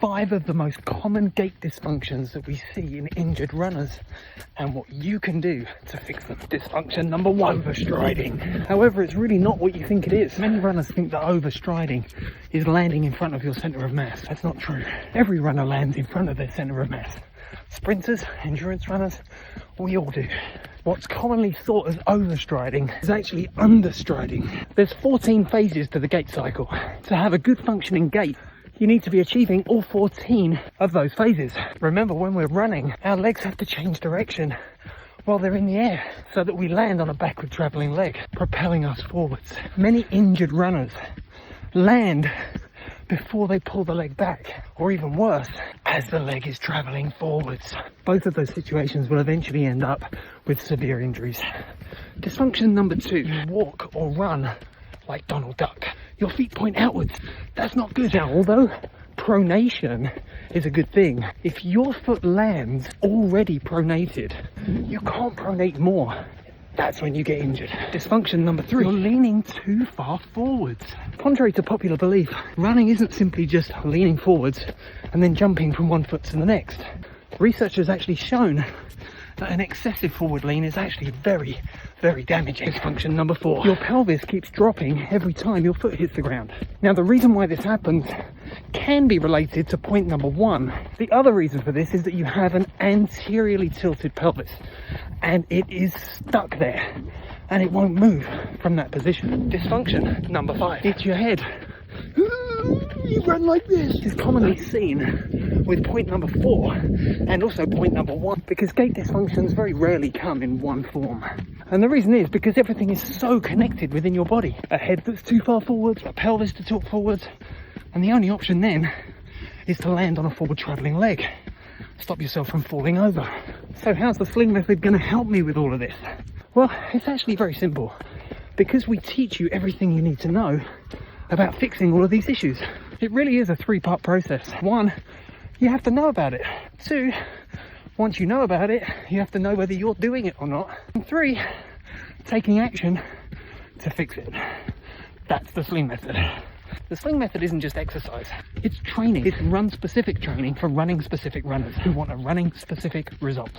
5 of the most common gait dysfunctions that we see in injured runners and what you can do to fix them. Dysfunction number 1, overstriding. However, it's really not what you think it is. Many runners think that overstriding is landing in front of your center of mass. That's not true. Every runner lands in front of their center of mass. Sprinters, endurance runners, we all do. What's commonly thought as overstriding is actually understriding. There's 14 phases to the gait cycle. To have a good functioning gait, you need to be achieving all 14 of those phases. Remember, when we're running, our legs have to change direction while they're in the air so that we land on a backward traveling leg, propelling us forwards. Many injured runners land before they pull the leg back, or even worse, as the leg is traveling forwards. Both of those situations will eventually end up with severe injuries. Dysfunction number 2, walk or run like Donald Duck. Your feet point outwards. That's not good. Now, although pronation is a good thing, if your foot lands already pronated, you can't pronate more. That's when you get injured. Dysfunction number 3, you're leaning too far forwards. Contrary to popular belief, running isn't simply just leaning forwards and then jumping from one foot to the next. Research has actually shown that an excessive forward lean is actually very, very damaging. Dysfunction number 4, your pelvis keeps dropping every time your foot hits the ground. Now, the reason why this happens can be related to point number 1. The other reason for this is that you have an anteriorly tilted pelvis and it is stuck there and it won't move from that position. Dysfunction number 5, it's your head. You run like this. It's commonly seen with point number 4 and also point number 1, because gait dysfunctions very rarely come in one form. And the reason is because everything is so connected within your body. A head that's too far forwards, a pelvis to tilt forwards, and the only option then is to land on a forward traveling leg. Stop yourself from falling over. So how's the sling method going to help me with all of this? Well, it's actually very simple, because we teach you everything you need to know about fixing all of these issues. It really is a 3-part process. 1, you have to know about it. 2, once you know about it, you have to know whether you're doing it or not. And 3, taking action to fix it. That's the sling method. The sling method isn't just exercise, it's training. It's run-specific training for running-specific runners who want a running-specific result.